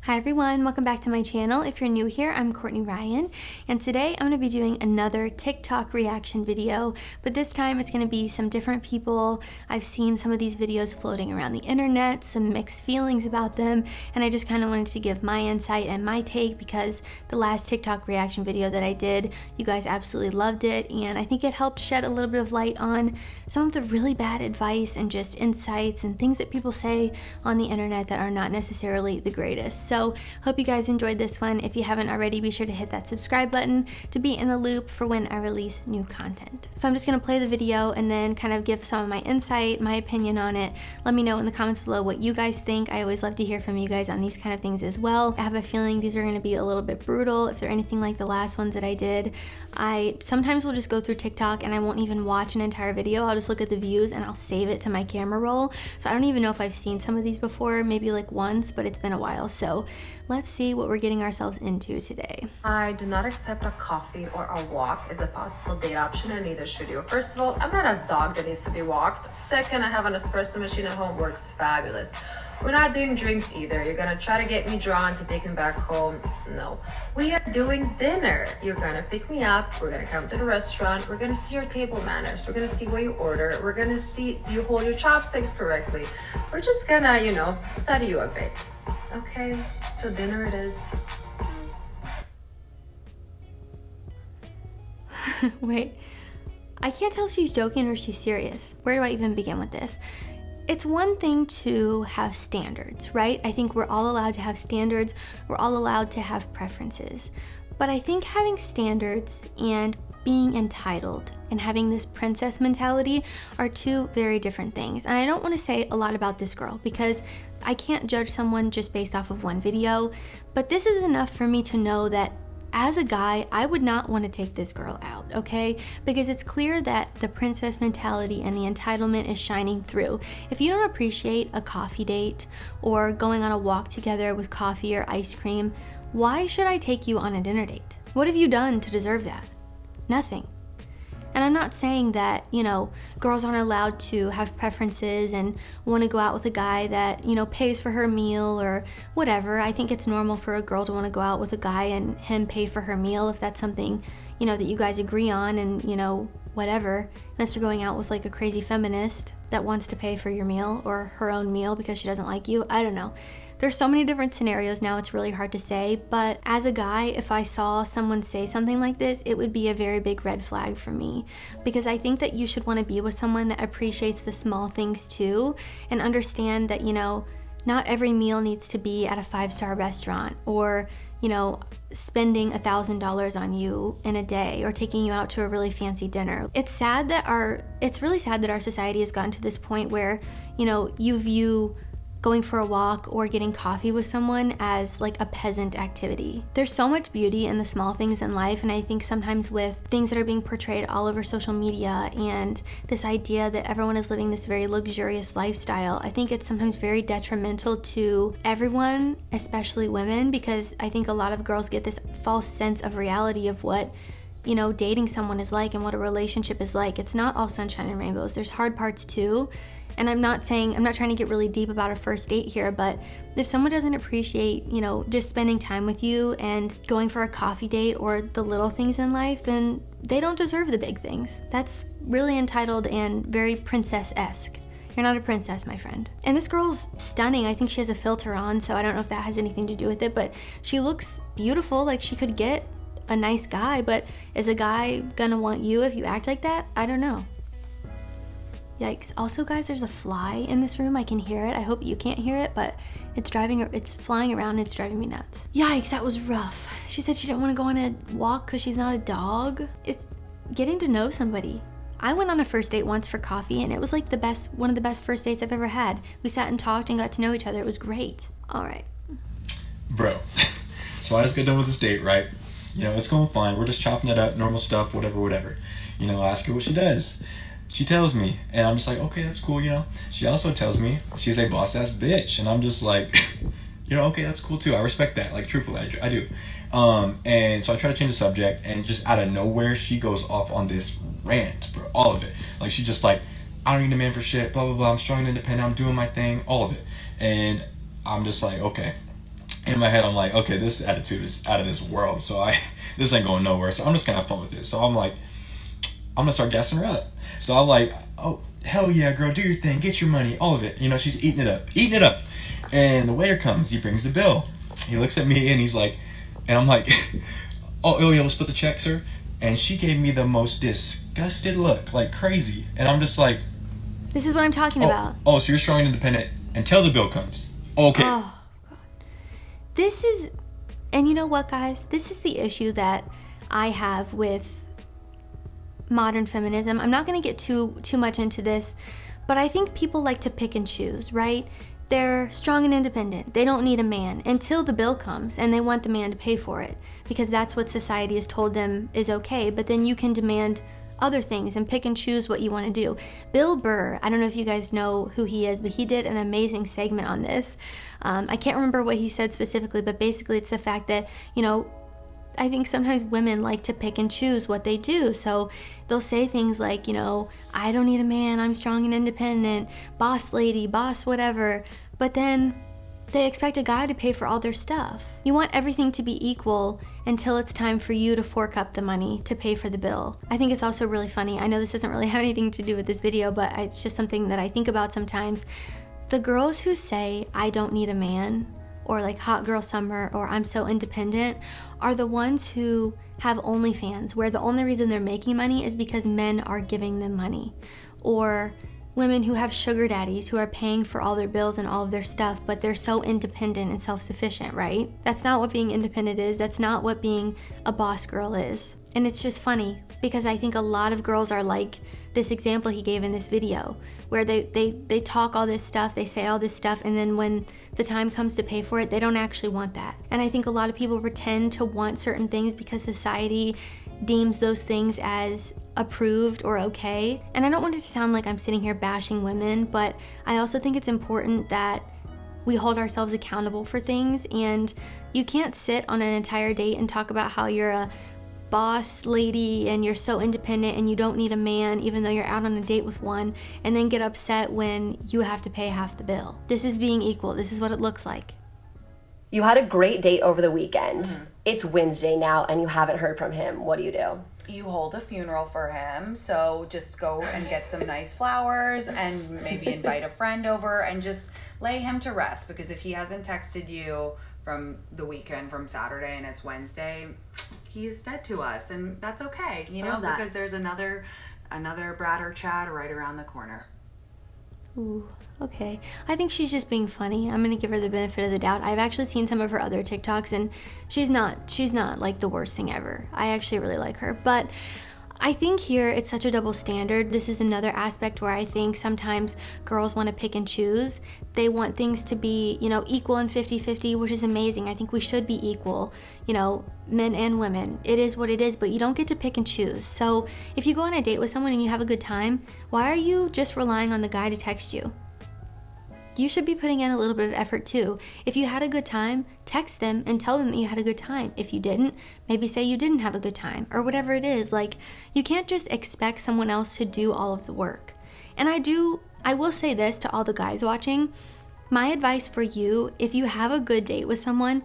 Hi everyone, welcome back to my channel. If you're new here, I'm Courtney Ryan, and today I'm going to be doing another TikTok reaction video, but this time it's going to be some different people. I've seen some of these videos floating around the internet, some mixed feelings about them, and I just kind of wanted to give my insight and my take because the last TikTok reaction video that I did, you guys absolutely loved it, and I think it helped shed a little bit of light on some of the really bad advice and just insights and things that people say on the internet that are not necessarily the greatest. So hope you guys enjoyed this one. If you haven't already, be sure to hit that subscribe button to be in the loop for when I release new content. So I'm just gonna play the video and then kind of give some of my insight, my opinion on it. Let me know in the comments below what you guys think. I always love to hear from you guys on these kind of things as well. I have a feeling these are gonna be a little bit brutal if they're anything like the last ones that I did. I sometimes will just go through TikTok and I won't even watch an entire video. I'll just look at the views and I'll save it to my camera roll. So I don't even know if I've seen some of these before, maybe like once, but it's been a while. So let's see what we're getting ourselves into today. I do not accept a coffee or a walk as a possible date option, and neither should you. First of all, I'm not a dog that needs to be walked. Second, I have an espresso machine at home, works fabulous. We're not doing drinks either. You're gonna try to get me drunk and take me back home. No. We are doing dinner. You're gonna pick me up. We're gonna come to the restaurant. We're gonna see your table manners. We're gonna see what you order. We're gonna see, do you hold your chopsticks correctly? We're just gonna, study you a bit. Okay, so dinner it is. Wait, I can't tell if she's joking or she's serious. Where do I even begin with this? It's one thing to have standards, right? I think we're all allowed to have standards. We're all allowed to have preferences. But I think having standards and being entitled and having this princess mentality are two very different things. And I don't want to say a lot about this girl because I can't judge someone just based off of one video, but this is enough for me to know that as a guy, I would not want to take this girl out, okay? Because it's clear that the princess mentality and the entitlement is shining through. If you don't appreciate a coffee date or going on a walk together with coffee or ice cream, why should I take you on a dinner date? What have you done to deserve that? Nothing. And I'm not saying that, girls aren't allowed to have preferences and want to go out with a guy that, pays for her meal or whatever. I think it's normal for a girl to want to go out with a guy and him pay for her meal if that's something, that you guys agree on and, whatever. Unless you're going out with like a crazy feminist that wants to pay for your meal or her own meal because she doesn't like you. I don't know. There's so many different scenarios now, it's really hard to say, but as a guy, if I saw someone say something like this, it would be a very big red flag for me, because I think that you should want to be with someone that appreciates the small things too, and understand that, not every meal needs to be at a 5-star restaurant or, spending $1,000 on you in a day or taking you out to a really fancy dinner. It's really sad that our society has gotten to this point where, you view going for a walk or getting coffee with someone as like a peasant activity. There's so much beauty in the small things in life, and I think sometimes with things that are being portrayed all over social media and this idea that everyone is living this very luxurious lifestyle, I think it's sometimes very detrimental to everyone, especially women, because I think a lot of girls get this false sense of reality of what dating someone is like and what a relationship is like. It's not all sunshine and rainbows. There's hard parts too. And I'm not trying to get really deep about a first date here, but if someone doesn't appreciate, just spending time with you and going for a coffee date or the little things in life, then they don't deserve the big things. That's really entitled and very princess-esque. You're not a princess, my friend. And this girl's stunning. I think she has a filter on, so I don't know if that has anything to do with it, but she looks beautiful. Like, she could get a nice guy, but is a guy gonna want you if you act like that? I don't know. Yikes. Also, guys, there's a fly in this room. I can hear it. I hope you can't hear it, but it's flying around and it's driving me nuts. Yikes, that was rough. She said she didn't want to go on a walk because she's not a dog. It's getting to know somebody. I went on a first date once for coffee, and it was like one of the best first dates I've ever had. We sat and talked and got to know each other. It was great. All right. Bro, so I just got done with this date, right? It's going fine. We're just chopping it up, normal stuff, whatever. I ask her what she does. She tells me, and I'm just like, okay, that's cool, She also tells me she's a boss-ass bitch, and I'm just like, okay, that's cool too. I respect that, like, truthfully, I do. And so I try to change the subject, and just out of nowhere, she goes off on this rant, bro, all of it. Like, she's just like, I don't need a man for shit, blah, blah, blah, I'm strong and independent, I'm doing my thing, all of it. And I'm just like, okay. in my head, I'm like, okay, this attitude is out of this world. So this ain't going nowhere. So I'm just gonna have fun with it. So I'm like, I'm gonna start gassing her up. So I'm like, oh, hell yeah, girl, do your thing, get your money, all of it. You know, she's eating it up. And the waiter comes, he brings the bill. He looks at me and he's like, and I'm like, oh yeah, let's put the check, sir. And she gave me the most disgusted look, like crazy. And I'm just like, this is what I'm talking about. Oh, so you're strong and independent until the bill comes. Okay. Oh, God. This is, and you know what, guys? This is the issue that I have with modern feminism. I'm not going to get too much into this, but I think people like to pick and choose, right? They're strong and independent. They don't need a man until the bill comes, and they want the man to pay for it because that's what society has told them is okay. But then you can demand other things and pick and choose what you want to do. Bill Burr, I don't know if you guys know who he is, but he did an amazing segment on this. I can't remember what he said specifically, but basically it's the fact that, you know, I think sometimes women like to pick and choose what they do. So they'll say things like, you know, I don't need a man, I'm strong and independent, boss lady, boss whatever. But then they expect a guy to pay for all their stuff. You want everything to be equal until it's time for you to fork up the money to pay for the bill. I think it's also really funny. I know this doesn't really have anything to do with this video, but it's just something that I think about sometimes. The girls who say, I don't need a man, or like hot girl summer, or I'm so independent, are the ones who have OnlyFans, where the only reason they're making money is because men are giving them money. Or women who have sugar daddies who are paying for all their bills and all of their stuff, but they're so independent and self-sufficient, right? That's not what being independent is. That's not what being a boss girl is. And it's just funny because I think a lot of girls are like this example he gave in this video, where they talk all this stuff, they say all this stuff, and then when the time comes to pay for it, they don't actually want that. And I think a lot of people pretend to want certain things because society deems those things as approved or okay. And I don't want it to sound like I'm sitting here bashing women, but I also think it's important that we hold ourselves accountable for things. And you can't sit on an entire date and talk about how you're a boss lady and you're so independent and you don't need a man even though you're out on a date with one, and then get upset when you have to pay half the bill. This is being equal. This is what it looks like. You had a great date over the weekend. It's Wednesday now and you haven't heard from him. What do? You hold a funeral for him, so just go and get some nice flowers and maybe invite a friend over and just lay him to rest, because if he hasn't texted you from the weekend, from Saturday, and it's Wednesday, he's dead to us, and that's okay, you know, because there's another Brad or Chad right around the corner. Ooh, okay. I think she's just being funny. I'm gonna give her the benefit of the doubt. I've actually seen some of her other TikToks, and she's not like the worst thing ever. I actually really like her, but I think here it's such a double standard. This is another aspect where I think sometimes girls want to pick and choose. They want things to be, you know, equal and 50-50, which is amazing. I think we should be equal, you know, men and women. It is what it is, but you don't get to pick and choose. So if you go on a date with someone and you have a good time, why are you just relying on the guy to text you? You should be putting in a little bit of effort too. If you had a good time, text them and tell them that you had a good time. If you didn't, maybe say you didn't have a good time or whatever it is. Like, you can't just expect someone else to do all of the work. And I will say this to all the guys watching. My advice for you, if you have a good date with someone,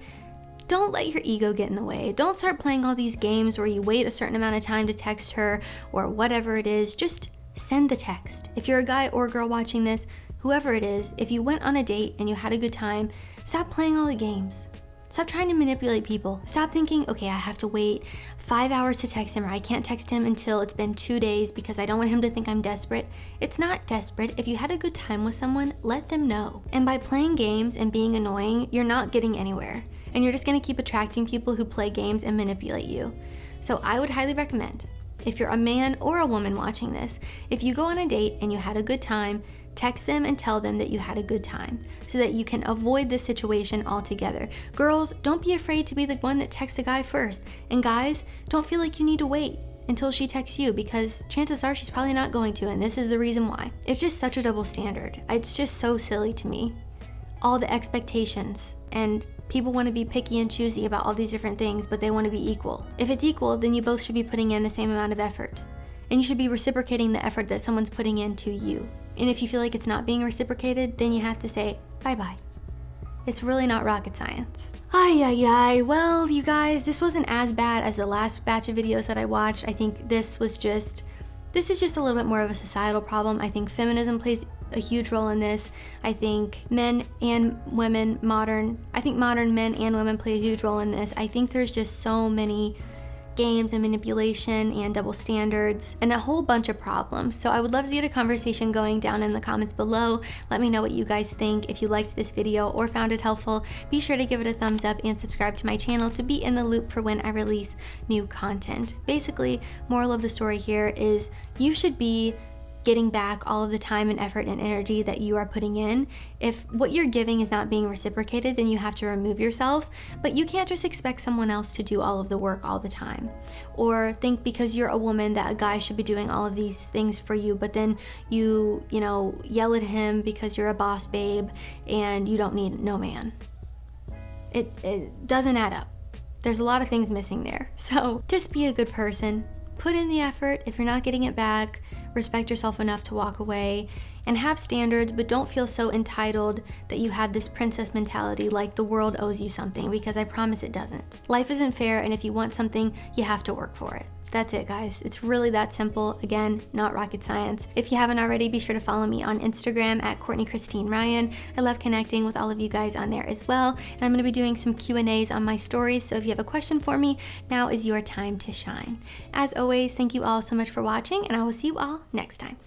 don't let your ego get in the way. Don't start playing all these games where you wait a certain amount of time to text her or whatever it is. Just send the text. If you're a guy or girl watching this, whoever it is, if you went on a date and you had a good time, stop playing all the games. Stop trying to manipulate people. Stop thinking, okay, I have to wait 5 hours to text him, or I can't text him until it's been 2 days because I don't want him to think I'm desperate. It's not desperate. If you had a good time with someone, let them know. And by playing games and being annoying, you're not getting anywhere. And you're just gonna keep attracting people who play games and manipulate you. So I would highly recommend, if you're a man or a woman watching this, if you go on a date and you had a good time, text them and tell them that you had a good time so that you can avoid this situation altogether. Girls, don't be afraid to be the one that texts a guy first. And guys, don't feel like you need to wait until she texts you, because chances are she's probably not going to, and this is the reason why. It's just such a double standard. It's just so silly to me. All the expectations, and people want to be picky and choosy about all these different things, but they want to be equal. If it's equal, then you both should be putting in the same amount of effort. And you should be reciprocating the effort that someone's putting into you. And if you feel like it's not being reciprocated, then you have to say bye-bye. It's really not rocket science. Ay. Well, you guys, this wasn't as bad as the last batch of videos that I watched. I think this is just a little bit more of a societal problem. I think feminism plays a huge role in this. I think modern men and women play a huge role in this. I think there's just so many games and manipulation and double standards and a whole bunch of problems. So I would love to get a conversation going down in the comments below. Let me know what you guys think. If you liked this video or found it helpful, be sure to give it a thumbs up and subscribe to my channel to be in the loop for when I release new content. Basically, moral of the story here is you should be getting back all of the time and effort and energy that you are putting in. If what you're giving is not being reciprocated, then you have to remove yourself, but you can't just expect someone else to do all of the work all the time. Or think because you're a woman that a guy should be doing all of these things for you, but then you yell at him because you're a boss babe and you don't need no man. It doesn't add up. There's a lot of things missing there. So just be a good person. Put in the effort. If you're not getting it back, respect yourself enough to walk away and have standards, but don't feel so entitled that you have this princess mentality like the world owes you something, because I promise it doesn't. Life isn't fair, and if you want something, you have to work for it. That's it, guys. It's really that simple. Again, not rocket science. If you haven't already, be sure to follow me on Instagram at Courtney Christine Ryan. I love connecting with all of you guys on there as well. And I'm going to be doing some Q&As on my stories. So if you have a question for me, now is your time to shine. As always, thank you all so much for watching, and I will see you all next time.